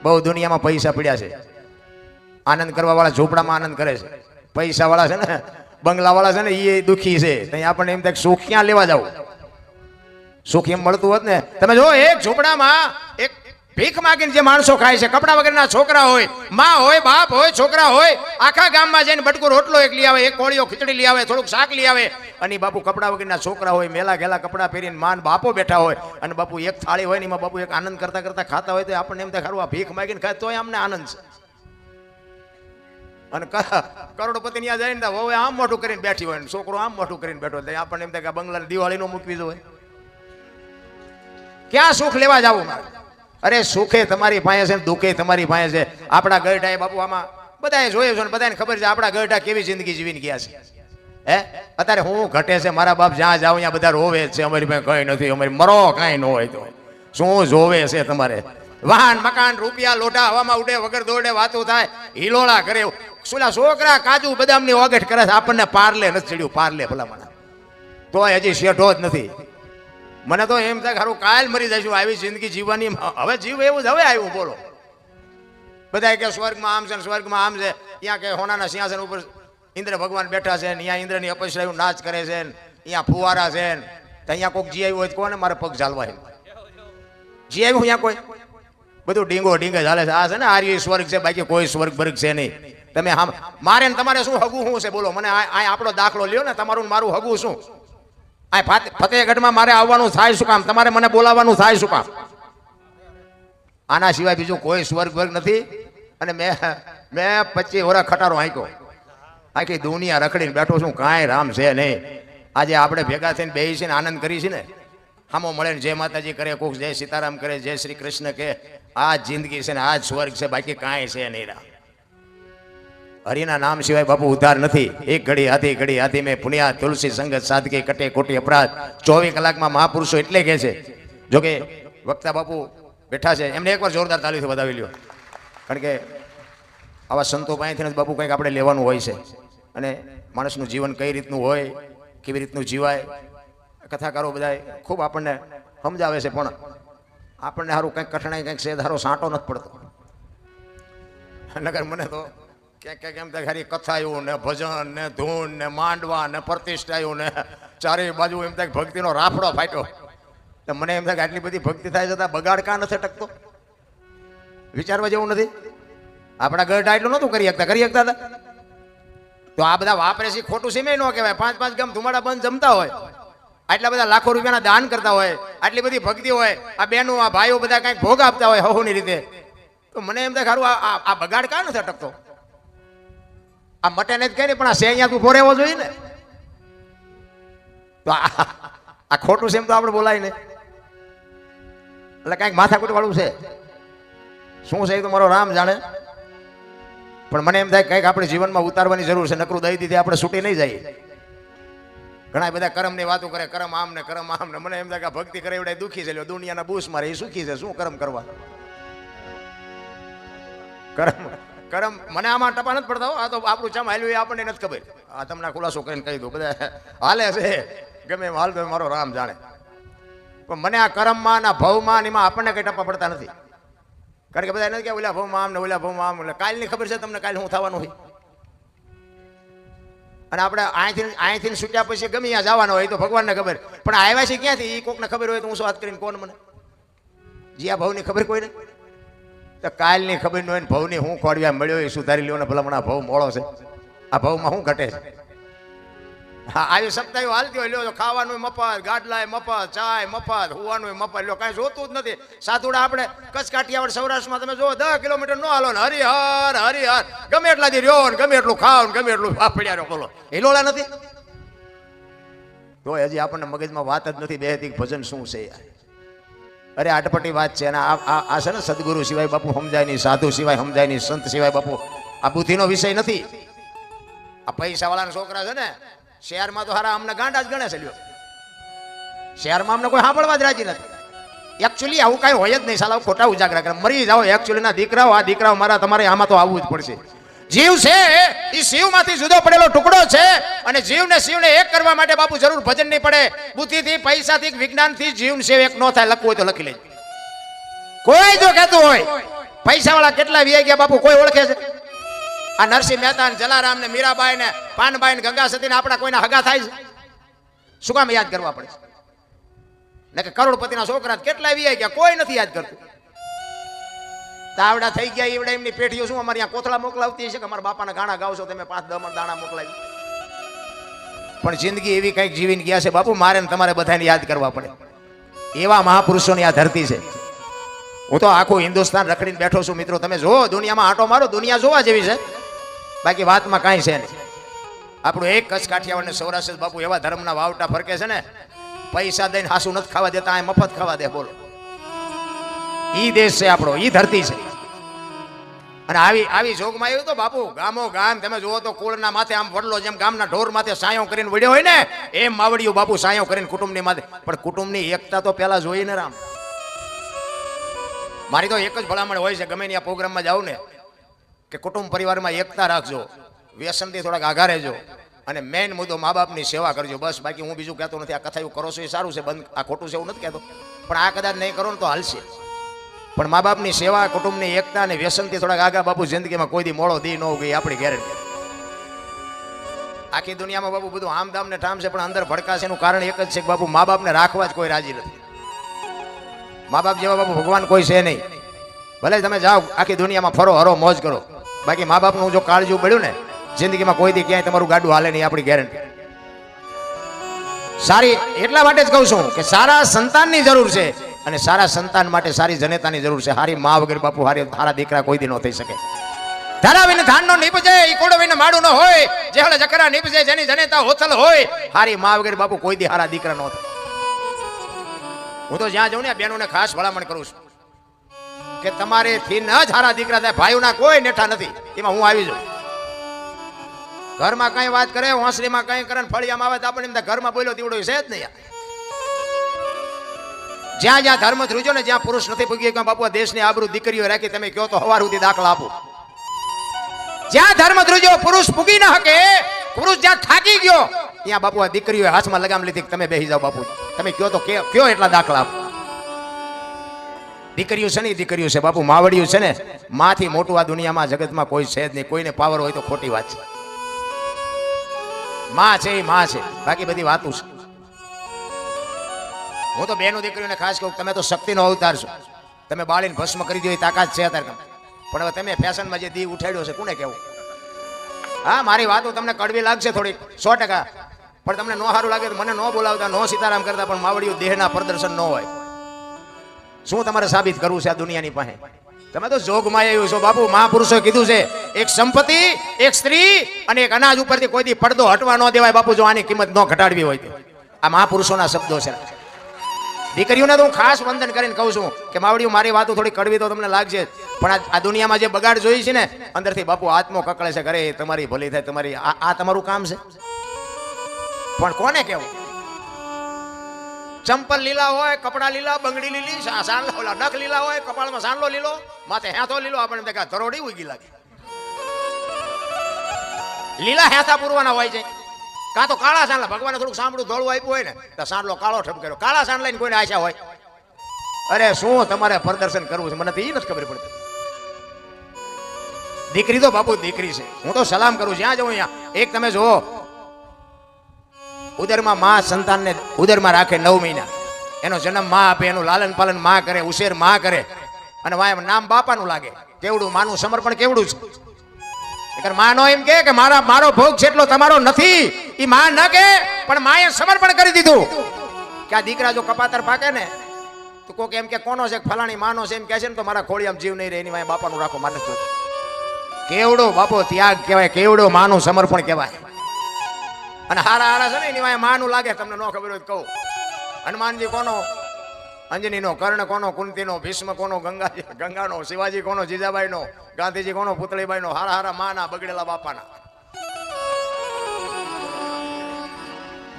બહુ દુનિયામાં પૈસા પડ્યા છે, આનંદ કરવા વાળા ઝૂંપડામાં આનંદ કરે છે, પૈસા વાળા છે ને બંગલા વાળા છે ને એ દુખી છે. ત્યાં આપણને એમ થાય સુખ ક્યાં લેવા જાવ, સુખ એમ મળતું હોત ને. તમે જો એક ઝૂંપડામાં એક ભીખ માગીને જે માણસો ખાય છે, કપડા વગરના છોકરા હોય, માં હોય, બાપ હોય, છોકરા હોય, આખા ગામમાં જઈને બટકું રોટલો એક લઈ આવે, એક કોળીઓ ખીચડી લઈ આવે, થોડુંક શાક લઈ આવે, અને બાપુ કપડા વગરના છોકરા હોય, મેલા ઘેલા કપડા પહેરીને માન બાપો બેઠા હોય, અને બાપુ એક થાળી હોય ને એમાં બાપુ એક આનંદ કરતા કરતા ખાતા હોય, તો આપણને એમ થાય ખરું આ ભીખ માગીને ખાય તોય અમને આનંદ છે. અને કરોડપતિ ત્યાં જાય ને હવે આમ મોટું કરીને બેઠી હોય, છોકરો આમ મોટું કરીને બેઠો હોય, આપણને એમ થાય કે બંગલા દિવાળી નો મૂકવી જોઈએ. ક્યાં સુખ લેવા જવું મારે? અરે સુખે તમારી પાસે છે, દુઃખે તમારી પાસે છે. આપણા ગઢા બાપુ આમાં બધાએ જોયું છે ને બધાને ખબર છે આપણા ગઢા કેવી જિંદગી જીવીને ગયા છે. હે અત્યારે હું ઘટે છે, મારા બાપ જ્યાં જાવ ત્યાં બધા રોવે છે, અમારી પાસે કઈ નથી, અમારી મરો કાંઈ ન હોય તો શું જોવે છે તમારે? વાહન મકાન રૂપિયા લોઢા હવામાં ઉડે, વગર દોડે વાતો થાય, હિલોળા કરે. સુલા છોકરા કાજુ બદામની ઓગઠ કરે છે, આપણને પાર્લે નથી ચડ્યું, પાર્લે ભલામણ તોય હજી શેઠો જ નથી. મને તો એમ થાય ખરું કાલ મરી જઈશું, આવી જિંદગી જીવવાની હવે જીવ એવું જ હવે આવ્યું. બોલો બધા કે સ્વર્ગમાં આમ છે ને સ્વર્ગમાં આમ છે, ત્યાં કે હોનાના સિંહાસન ઉપર ઇન્દ્ર ભગવાન બેઠા છે ને, અહીંયા ઇન્દ્રની અપસરાયું નાચ કરે છે ને, અહીંયા ફુવારા છે ને, અહીંયા કોઈક જી આવ્યું હોય કોને મારે પગ ચાલવા જી આવ્યું, અહીંયા કોઈ બધું ડીંગો ડીંગે ચાલે છે. આ છે ને આર્ય સ્વર્ગ છે, બાકી કોઈ સ્વર્ગ વર્ગ છે નહીં. તમે આમ મારે ને તમારે શું હગું શું છે બોલો? મને આ આપણો દાખલો લ્યો ને, તમારું મારું હગું શું? આ ફતેહગઢમાં મારે આવવાનું થાય શું કામ? તમારે મને બોલાવવાનું થાય શું કામ? આના સિવાય બીજું કોઈ સ્વર્ગ વર્ગ નથી. અને મેં 25 વર્ષ ખટારો હાંક્યો, આખી દુનિયા રખડીને બેઠો છું, કાંઈ રામ છે નહીં. આજે આપણે ભેગા થઈને બેસીને આનંદ કરી છે ને, હામો મળે ને જય માતાજી કરે, કોક જય સીતારામ કરે, જય શ્રી કૃષ્ણ કે, આ જિંદગી છે ને આ જ સ્વર્ગ છે, બાકી કાંઈ છે નહીં. રામ હરિના નામ સિવાય બાપુ ઉદ્ધાર નથી. એક ઘડી હાથી મેં પુણ્યા તુલસી સંગત સાદગી કટે કોટી અપરાધ. 24 કલાકમાં મહાપુરુષો એટલે કે છે. જોકે વક્તા બાપુ બેઠા છે, એમને એકવાર જોરદાર તાલીથી વધાવી લ્યો. કારણ કે આવા સંતો પાસેથી બાપુ કંઈક આપણે લેવાનું હોય છે. અને માણસનું જીવન કઈ રીતનું હોય, કેવી રીતનું જીવાય, કથાકારો બધા ખૂબ આપણને સમજાવે છે. પણ આપણને સારું કંઈક કઠણાઈ કંઈક છે, ધારો સાંટો નથી પડતો. નગર મને તો ક્યાંક એમ થાય ખાલી કથાયું ને ભજન ને ધૂન ને માંડવા ને પ્રતિષ્ઠાયું ને ચારે બાજુ એમ થાય ભક્તિનો રાફડો ફાટ્યો. તો મને એમ થાય કે આટલી બધી ભક્તિ થાય છતાં બગાડ કાં નથી ટકતો? વિચારવા જેવું નથી? આપણા ગઢા એટલું નહોતું કરી શકતા હતા. તો આ બધા વાપરે છે ખોટું સીમે ન કહેવાય. 5-5 ગામ ધુમાડા બંધ જમતા હોય, આટલા બધા લાખો રૂપિયાના દાન કરતા હોય, આટલી બધી ભક્તિ હોય, આ બહેનો આ ભાઈઓ બધા કંઈક ભોગ આપતા હોય હહોની રીતે. તો મને એમ થાય ખારું આ બગાડ કાં નથી અટકતો? આ મટે ને જ કહે ને, પણ આ સે અહીંયા તું ફોરેવો જોઈએ ને. તો આ ખોટું છે એમ તો આપણે બોલાય ને. એટલે કાંઈક માથાકૂટ વાળું છે. શું છે એ તો મારો રામ જાણે. પણ મને એમ થાય કંઈક આપણે જીવનમાં ઉતારવાની જરૂર છે. નકરું દઈ દીધી આપણે છૂટી નહીં જાય. ઘણા બધા કર્મની વાતો કરે, કર્મ આમ ને કર્મ આમ ને. મને એમ થાય કે ભક્તિ કરે એવડે દુઃખી છે, દુનિયાના બૂસ મારે એ સુખી છે. શું કર્મ કરવા? કર્મ મને આમાં ટપા નથી પડતા. આ તો આપણું ચમ હાલ્યું એ આપણને નથી ખબર. આ તમને ખુલાસો કરીને કહી દઉં, બધા હાલે છે ગમે એમ હાલ, મારો રામ જાણે. પણ મને આ કર્મમાં ના ભવમાં એમાં આપણને કઈ ટપા પડતા નથી. કારણ કે બધા નથી કે ઓલા ભવમાં આમ ને ઓલા ભવમાં આમ. એટલે કાલની ખબર છે તમને, કાલે શું થવાનું હોય. અને આપણે અહીંથી છૂટ્યા પછી ગમે ત્યાં જવાનું હોય તો ભગવાનને ખબર. પણ આવ્યા છે ક્યાંથી એ કોકને ખબર હોય તો હું શું વાત કરીને કોણ મને? જે આ ભવની ખબર કોઈ નહીં. તો કાલની ખબર ન હોય ને ભવની હું ખોડવ્યા મળ્યો એ સુધારી લ્યો ને. ભલામણ આ ભવ મોળો છે, આ ભવમાં શું ઘટે છે? હા આવી સપ્તાહ હાલતી હોય, લ્યો ખાવાનું મફત, ગાડલાય મફત, ચાય મફત, હોવાનું મફત, લ્યો કાંઈ જોતું જ નથી. સાતુડા આપણે કચ્છ કાઠિયાવાડ સૌરાષ્ટ્રમાં તમે જો 10 કિલોમીટર ન હાલો ને હરિહર હરિહર ગમે એટલા દી રહ્યો ને ગમે એટલું ખાવ ને ગમે એટલું વાપડ્યા રહ્યો. બોલો હિલોળા નથી? તો હજી આપણને મગજમાં વાત જ નથી બેહતી ભજન શું છે યાર. અરે આટપટી વાત છે. અને આ છે ને સદગુરુ સિવાય બાપુ સમજાય નહીં, સાધુ સિવાય સમજાય નહીં, સંત સિવાય બાપુ આ બુદ્ધિનો વિષય નથી. આ પૈસા વાળાના છોકરા છે ને શહેરમાં તો હારા અમને ગાંડા જ ગણે છે. લ્યો શહેરમાં અમને કોઈ સાંભળવા જ રાજી નથી. એકચ્યુઅલી આવું કાંઈ હોય જ નહીં. સાલા ખોટા ઉજાગરા કરે, મરી જાઓ. એકચ્યુઅલી ના દીકરાઓ, આ દીકરાઓ મારા તમારે આમાં તો આવવું જ પડશે. જીવ છે એ શિવમાંથી જુદો પડેલો ટુકડો છે. અને જીવને શિવને એક કરવા માટે બાપુ જરૂર ભજન નહીં પડે. બુદ્ધિથી, પૈસાથી, વિજ્ઞાનથી જીવ શિવ એક ન થાય. લખવું હોય તો લખી લેજો. કોઈ જો કહેતું હોય પૈસાવાળા કેટલા વી ગયા બાપુ, કોઈ ઓળખે છે? આ નરસિંહ મહેતા ને જલારામ ને મીરાબાઈ ને પાનબાઈ ને ગંગા સતી ને આપણા કોઈના હગા થાય છે? શું કામ યાદ કરવા પડે ને? કે કરોડપતિના છોકરા કેટલા વી ગયા, કોઈ નથી યાદ કરતું. તાવડા થઈ ગયા એવડા એમની પેઢીઓ શું અમારે અહીંયા કોથળા મોકલાવતી છે કે અમારા બાપાના ગાણા ગાવશો તમે 5-10 દાણા મોકલાવી? પણ જિંદગી એવી કંઈક જીવીને ગયા છે બાપુ, મારે ને તમારે બધાને યાદ કરવા પડે. એવા મહાપુરુષોની આ ધરતી છે. હું તો આખું હિન્દુસ્તાન રખડીને બેઠો છું મિત્રો. તમે જો દુનિયામાં આંટો મારો, દુનિયા જોવા જેવી છે, બાકી વાતમાં કાંઈ છે નહીં. આપણું એક કચ્છ કાઠિયાવાડ ને સૌરાષ્ટ્ર બાપુ એવા ધર્મના વાવટા ફરકે છે ને, પૈસા દઈને હાસું નથી ખાવા દેતા, આ મફત ખાવા દે. બોલો, ઈ દેશ છે આપણો, ઈ ધરતી છે. અને આવી જોગમાં આવ્યું તો બાપુ ગામો ગામ તમે જુઓ તો કુળના માથે આમ વડલો જેમ ગામના ઢોર માથે સાયો કરીને વડ્યો હોય ને, એમ માવડિયું બાપુ સાયો કરીને કુટુંબની માથે. પણ કુટુંબની એકતા તો પેલા જોઈ ને રામ. મારી તો એક જ ભલામણ હોય છે ગમે ત્યાં પ્રોગ્રામમાં જાઉં ને, કે કુટુંબ પરિવારમાં એકતા રાખજો, વ્યસનથી થોડાક આઘા રહેજો, અને મેઇન મુદ્દો મા બાપની સેવા કરજો. બસ, બાકી હું બીજું કહેતો નથી. આ કથા એવું કરો છો એ સારું છે, બંધ, આ ખોટું છે એવું નથી કહેતો, પણ આ કદાચ નહીં કરો ને તો હાલશે. પણ મા બાપની સેવા, કુટુંબની એકતા અને વ્યસનથી થોડાક આગા બાપુ જિંદગીમાં કોઈ દી મોડો દી ન ગઈ આપણી ગેરંટી. આખી દુનિયામાં બાપુ બધું આમદામ ને ઠામ છે, પણ અંદર ભડકાશે એનું કારણ એક જ છે કે બાપુ મા બાપને રાખવા જ કોઈ રાજી નથી. મા બાપ જેવા બાપુ ભગવાન કોઈ છે નહીં. ભલે તમે જાઓ આખી દુનિયામાં ફરો હરો મોજ કરો, બાકી મા બાપનું જો કાળજું પડ્યું ને જિંદગીમાં કોઈ દી ક્યાંય તમારું ગાડું હાલે નહીં આપણી ગેરંટી. સારી એટલા માટે જ કહું છું કે સારા સંતાનની જરૂર છે, અને સારા સંતાન માટે સારી જનેતાની જરૂર છે. હારી મા વગર બાપુ હારા દીકરા કોઈ દી ન થઈ શકે. ધરાવીને ધાનનો નીપજે, ઈકોડવીને માડું ન હોય, જેહળ જકરા નીપજે, જેની જનેતા હોથલ હોય. હારી મા વગર બાપુ કોઈ દી હારા દીકરા ન થાય. હું તો જ્યાં જાઉં ને બહેનોને ખાસ ભલામણ કરું છું કે તમારે થી ન જ હારા દીકરા થાય. ભાઈઓના કોઈ નેઠા નથી, એમાં હું આવી જાઉં. ઘરમાં કઈ વાત કરે, હોંસરીમાં કઈ કરે, ફળિયામાં આવે તો આપણે એમ ઘરમાં બોલ્યો તેવડો છે જ નહીં. જ્યાં જ્યાં ધર્મ ધ્રુજો ને, જ્યાં પુરુષ નથી પૂગ્યો કે બાપુ દેશની આબરૂ દીકરીઓ રાખી, તમે કહો તો હવાર સુધી દાખલા આપો. જ્યાં ધર્મ ધ્રુજો પુરુષ પૂગી ન શકે, પુરુષ જ્યાં થાકી ગયો, ત્યાં બાપુ આ દીકરીઓ હાથમાં લગામ લીધી, તમે બેસી જાઓ બાપુ, તમે કહો તો કયો એટલા દાખલા આપો. દીકરીઓ છે ને, દીકરીઓ છે બાપુ, માવડિયું છે ને, માથી મોટું આ દુનિયામાં જગતમાં કોઈ છે જ નહીં. કોઈને પાવર હોય તો ખોટી વાત છે. માં છે એ માં છે, બાકી બધી વાતું છે. હું તો બેનો દીકરીઓને ખાસ કહું, તમે તો શક્તિનો અવતાર છો, તમે બાળીને ભસ્મ કરી દો એ તાકાત છે અત્યારે. પણ હવે તમે ફેશનમાં જે દી ઉઠાડ્યો છે કોને કેવું? હા, મારી વાતો તમને કડવી લાગશે થોડી, 100%, પણ તમને નો સારું લાગે તો મને નો બોલાવતા, નો સીતારામ કરતા, પણ માવડિયું દેહના પ્રદર્શન ન હોય. શું તમારે સાબિત કરવું છે આ દુનિયાની પાસે? તમે તો જોગમાં આવ્યું છો બાપુ. મહાપુરુષોએ કીધું છે, એક સંપત્તિ, એક સ્ત્રી અને એક અનાજ ઉપરથી કોઈ દી પડદો હટવા ન દેવાય બાપુ, જો આની કિંમત ન ઘટાડવી હોય તો. આ મહાપુરુષોના શબ્દો છે. દીકરીઓને તો હું ખાસ વંદન કરીને કહું છું કે માવડીઓ, મારી વાતો થોડી કડવી તો તમને લાગશે, પણ આ દુનિયામાં જે બગાડ જોઈ છે ને, અંદરથી બાપુ આત્મો કકળે છે, ઘરે તમારી ભલી થાય, તમારી આ તમારું કામ છે. પણ કોને કેવું? ચંપલ લીલા હોય, કપડા લીલા, બંગડી લીલી, સાંડલો નખ લીલા હોય, કપાળમાં સાંડલો લીલો, માથે હેથો લીલો, આપણને દેખા ધરોડી ઉગી લાગે. લીલા હેથા પૂરવાના હોય છે, કાં તો કાળા સાંડલા. ભગવાને થોડુંક સાંભળું ધોળું આપ્યું હોય ને તો સાંડલો કાળો ઠપકેલો. કાળા સાંડલા કોઈને આશા હોય? અરે શું તમારે પ્રદર્શન કરવું છે મને તો એ નથી ખબર પડતી. દીકરી તો બાપુ દીકરી છે. હું તો સલામ કરું જ્યાં જવું અહીંયા. એક તમે જુઓ, ઉદરમાં માં સંતાનને ઉદરમાં રાખે 9 મહિના, એનો જન્મ માં આપે, એનું લાલન પાલન માં કરે, ઉછેર માં કરે, અને વાય નામ બાપાનું લાગે. કેવડું માનું સમર્પણ કેવડું છે. માનો એમ કે મારો ભોગ છે એટલો તમારો નથી, એ માં ન કે, પણ માએ સમર્પણ કરી દીધું. કે આ દીકરા જો કપાતર પાકે ને તો કોક એમ કે કોનો છે, ફલાણી માનો છે, એમ કે છે ને તો મારા ખોળિયામાં જીવ નહીં રહે, એની વાય બાપાનું રાખો. માને કેવડો બાપો ત્યાગ કહેવાય, કેવડો માનું સમર્પણ કહેવાય. અને હારા છે ને એની વાય માનું લાગે. તમને ન ખબર હોય તો કહું, હનુમાનજી કોનો? અંજનીનો. કર્ણ કોનો? કુંતીનો. ભીષ્મ કોનો? ગંગાનો. શિવાજી કોનો? જીજાબાઈનો. ગાંધીજી કોનો? પુતળીબાઈનો. હારા હારા માના, બગડેલા બાપાના.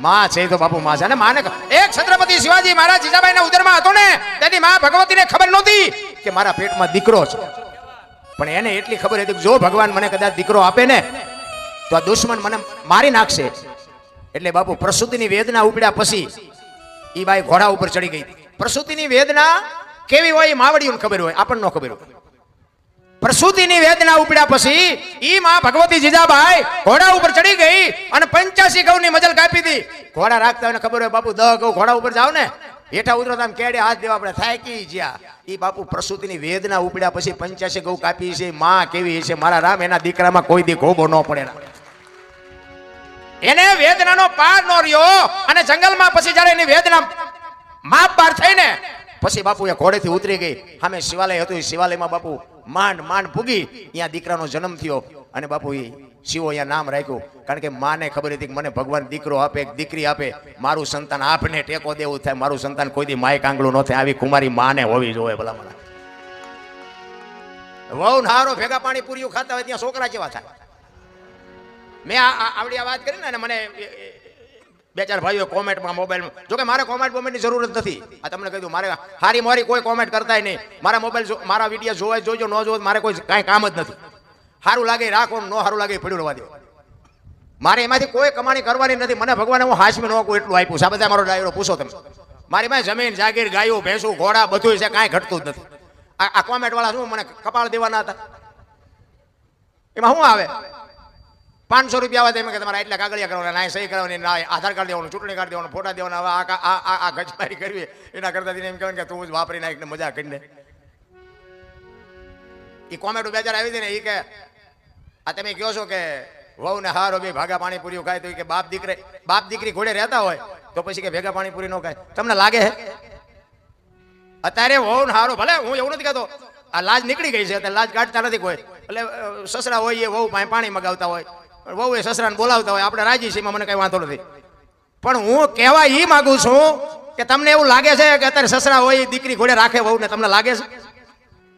માં છે તો બાપુ માં છે. અને માને એક છત્રપતિ શિવાજી મારા જીજાબાઈના ઉદરમાં હતો ને, તેની માં ભગવતીને ખબર નહોતી કે મારા પેટમાં દીકરો છે, પણ એને એટલી ખબર હતી કે જો ભગવાન મને કદાચ દીકરો આપે ને તો આ દુશ્મન મને મારી નાખશે. એટલે બાપુ પ્રસૂતિની વેદના ઉપડ્યા પછી ઈ બાઈ ઘોડા ઉપર ચડી ગઈ. પ્રસૂતિની વેદના કેવી હોય માવડીઓને ખબર હોય, આપણને ન ખબર હોય. પ્રસૂતિની વેદના ઉપડ્યા પછી ઈ માં ભગવતી જીજાબાઈ ઘોડા ઉપર ચડી ગઈ અને 85 ઘઉંની મજલ કાપી હતી. ઘોડા રાખતા હોય ને ખબર હોય બાપુ 10 ઘઉં ઘોડા ઉપર જાવ ને હેઠા ઉતરો તો આમ કેડે હાથ દેવા આપણે થાકી જ્યા. ઈ બાપુ પ્રસૂતિની વેદના ઉપડ્યા પછી 85 ઘઉં કાપી છે. માં કેવી છે મારા રામ, એના દીકરામાં કોઈ દી ગોબો ન પડે. એને વેદનાનો પાર ન રહ્યો અને જંગલમાં પછી જ્યારે એની વેદના માપ પાર થઈને પછી બાપુ એ ઘોડેથી ઉતરી ગઈ. સામે શિવાલય હતું. શિવાલયમાં બાપુ માંડ પૂગી. ત્યાં દીકરાનો જન્મ થયો અને બાપુ શિવો અહીંયા નામ રાખ્યું. કારણ કે માને ખબર હતી કે મને ભગવાન દીકરો આપે, દીકરી આપે, મારું સંતાન આપને ટેકો દેવું થાય, મારું સંતાન કોઈ દી માય કાંગલું ન થાય, આવી કુમારી માને હોવી જોઈએ. ભલા મને વહુ હારો ભેગા પાણી પૂરીઓ ખાતા હોય ત્યાં છોકરા જેવા થાય. મેં આવડી આ વાત કરી ને મને 2-4 ભાઈઓ કોમેન્ટમાં મોબાઈલમાં, જોકે મારે કોમેન્ટની જરૂર જ નથી. આ તમને કહી દઉં, મારે હારી મારી કોઈ કોમેન્ટ કરતા નહીં. મારા મોબાઈલ મારા વિડીયો જોવા જોજો, ન જોવો મારે કોઈ કાંઈ કામ જ નથી. સારું લાગે રાખો, ન સારું લાગે પડ્યું રહેવા દો. મારે એમાંથી કોઈ કમાણી કરવાની નથી. મને ભગવાને હું હાશમી ન કહું એટલું આપ્યું છે. આ બધા મારો ડાયરો પૂછો તમે. મારી પાસે જમીન જાગીર ગાયું ભેંસું ઘોડા બધું છે, કાંઈ ઘટતું જ નથી. આ કોમેન્ટ વાળા શું મને કપાળ દેવાના હતા? એમાં શું આવે? 500 રૂપિયા આવે તેમ કે તમારે એટલા કાગળિયા કરવાના, ના સહી કરવાની, ના આધાર કાર્ડ દેવાનું, ચૂંટણી કાર્ડ દેવાનું, ફોટા દેવાના. હવે આ ગજમારી કરવી એના કરતા એમ કહેવાય કે તું જ વાપરી નાખીને મજા કરીને. એ કોમેન્ટ 2-4 આવી હતી ને, એ કે આ તમે કહો છો કે વહુ ને હારો બે ભાગા પાણીપુરીઓ ખાય, તો કે બાપ દીકરી ઘોડે રહેતા હોય તો પછી કે ભેગા પાણીપુરી ન ખાય. તમને લાગે હે અત્યારે વહુ ને હારો? ભલે હું એવું નથી કહેતો, આ લાજ નીકળી ગઈ છે, અત્યારે લાજ કાઢતા નથી કોઈ. એટલે સસરા હોય એ વહુ પાણી મગાવતા હોય, વહુ એ સસરાને બોલાવતા હોય, આપણે રાજી છે, એમાં મને કઈ વાંધો નથી. પણ હું કહેવા એ માંગુ છું કે તમને એવું લાગે છે કે અત્યારે સસરા હોય દીકરી ઘોડે રાખે વહુ ને? તમને લાગે છે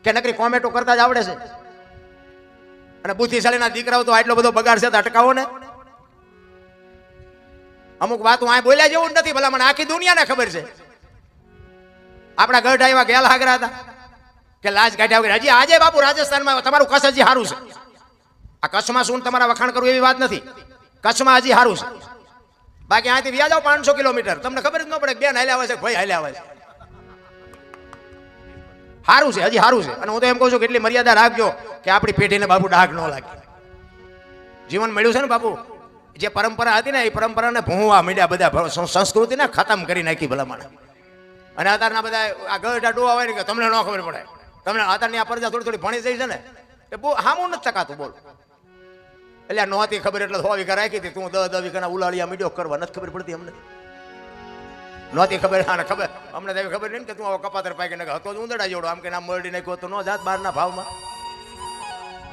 કે નકરી કોમેન્ટો કરતા જ આવડે છે? અને બુદ્ધિશાળીના દીકરાઓ તો આટલો બધો બગાડ છે તો અટકાવો ને. અમુક વાતો આ બોલ્યા જેવું જ નથી. ભલા મને આખી દુનિયાને ખબર છે. આપણા ગઢ એવા ગેલ હાગરા હતા કે લાજ કાઢ્યા વગર. હજી આજે બાપુ રાજસ્થાનમાં તમારું કચ્છ હજી સારું છે. આ કચ્છમાં શું તમારા વખાણ કરવું એવી વાત નથી. કચ્છમાં હજી સારું છે. બાકી અહીંથી વ્યા જાવ 500 કિલોમીટર, તમને ખબર જ ન પડે બેન હાલ્યા આવે છે, ભાઈ હાલ્યા આવે છે. સારું છે, હજી સારું છે. અને હું તો એમ કહું છું કે એટલી મર્યાદા રાખજો કે આપણી પેઢીને બાપુ ડાઘ ન લાગે. જીવન મળ્યું છે ને બાપુ, જે પરંપરા હતી ને એ પરંપરાને ભૂંવા મીડ્યા બધા, સંસ્કૃતિને ખતમ કરી નાખી ભલામણ. અને અત્યારના બધા આ ગઢા ડોવા હોય ને કે તમને ન ખબર પડે. તમને અત્યારની આ પ્રજા થોડી ભણી જઈ છે ને એ બહુ હામું નથી તકાતું. બોલ એટલે નહોતી ખબર એટલે 100 વીઘા રાખી હતી, તું 10 વીઘાના ઉલાળિયા મીડિયો કરવા નથી ખબર પડતી અમને. નહોતી ખબર. હા ખબર અમને તો ખબર નહીં કે તું આવો કપાતર પાકી નાખે હતો જ ઉંદડા જેવડો, આમ કે નામ મરડી નાખ્યો તો ન જાત બહારના ભાવમાં.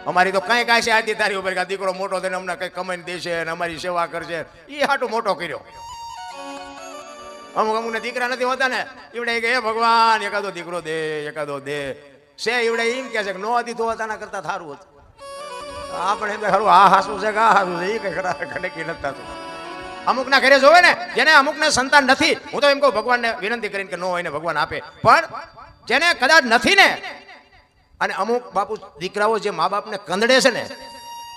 અમારી તો કઈ કાંઈ છે આથી તારી ઉપર કે દીકરો મોટો થઈને અમને કઈ કમાઈને દેશે અને અમારી સેવા કરશે, એ હાટું મોટો કર્યો. અમુક દીકરા નથી હોતા ને, એવડે કે હે ભગવાન એકાદો દીકરો દે, એકાદો દે છે. એવડે એમ કે છે કે નો દીધો હોતાના કરતા સારું હતું. આપણે એમ ખરું આ હાસું છે કે આ હાસું છે, એ કઈ ખડકી નથી થતું. અમુક ના ઘરે જોવે ને જેને અમુક ને સંતાન નથી, હું તો એમ કહું ભગવાનને વિનંતી કરીને કે નો હોય ને ભગવાન આપે. પણ જેને કદાચ નથી ને, અને અમુક બાપુ દીકરાઓ જે મા બાપને કંદડે છે ને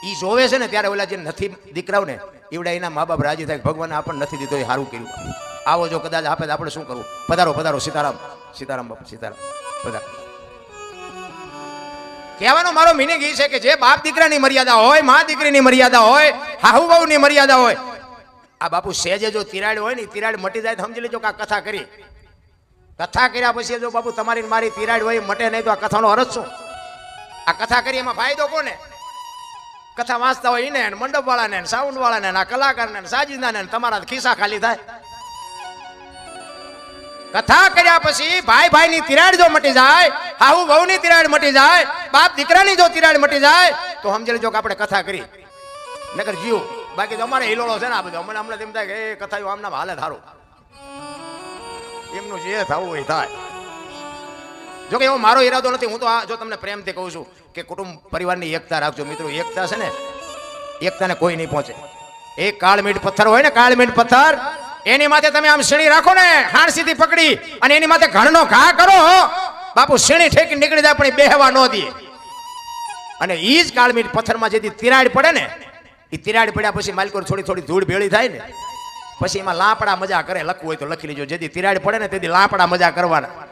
એ જોવે છે ને, ત્યારે ઓલા જે નથી દીકરાઓ ને એવડા એના મા બાપ રાજી થાય ભગવાને આપણને નથી દીધો, એ સારું કર્યું. આવો જો કદાચ આપે તો આપણે શું કરવું? પધારો પધારો, સીતારામ સીતારામ બાપુ સીતારામ પધારો. કહેવાનો મારો મિનિંગ એ છે કે જે બાપ દીકરાની મર્યાદા હોય, મા દીકરીની મર્યાદા હોય, હાહુ વહુની મર્યાદા હોય, આ બાપુ સેજે જો તિરાડ હોય ને, તિરાડ મટી જાય તો સમજી લેજો કે આ કથા કરી. કથા કર્યા પછી જો બાપુ તમારી મારી તિરાડ હોય મટે નહીં તો આ કથાનો અર્થ શું? આ કથા કરી એમાં ફાયદો કોને? કથા વાંચતા હોય એને, મંડપ વાળાને, સાઉન્ડ વાળાને, આ કલાકારને, સાજીદાને, તમારા ખિસ્સા ખાલી થાય. કથા કર્યા પછી ભાઈ ભાઈની તિરાડ જો મટી જાય, હાહુ વહુની તિરાડ મટી જાય, બાપ દીકરાની જો તિરાડ મટી જાય તો સમજી લેજો કે આપણે કથા કરી. નકર જીવ બાકી તો અમારે હિલોળો છે ને આ બધો. અમને હમણાં એમ થાય કે એ કથા આમ નામ હાલે થારું, એમનું જે થવું હોય થાય. જો કે એવો મારો ઈરાદો નથી. હું તો આ જો તમને પ્રેમથી કહું છું કે કુટુંબ પરિવારની એકતા રાખજો મિત્રો. એકતા છે ને, એકતાને કોઈ નહીં પહોંચે. એક કાળમીઠ પથ્થર હોય ને, કાળમીઠ પથ્થર, એની માથે તમે આમ સીણી રાખો ને હાણસીથી પકડી અને એની માથે ઘણનો ઘા કરો બાપુ, સીણી ઠેકી નીકળી જાય પણ બેહવા ન દે. અને ઈ જ કાળમીઠ પથ્થરમાં જેથી તિરાડ પડે ને, એ તિરાડ પડ્યા પછી માલિકો થોડી થોડી ધૂળ ભેળી થાય ને, પછી એમાં લાપડા મજા કરે. લખવું હોય તો લખી લેજો. જેથી તિરાડ પડે ને તેથી લાપડા મજા કરવાના.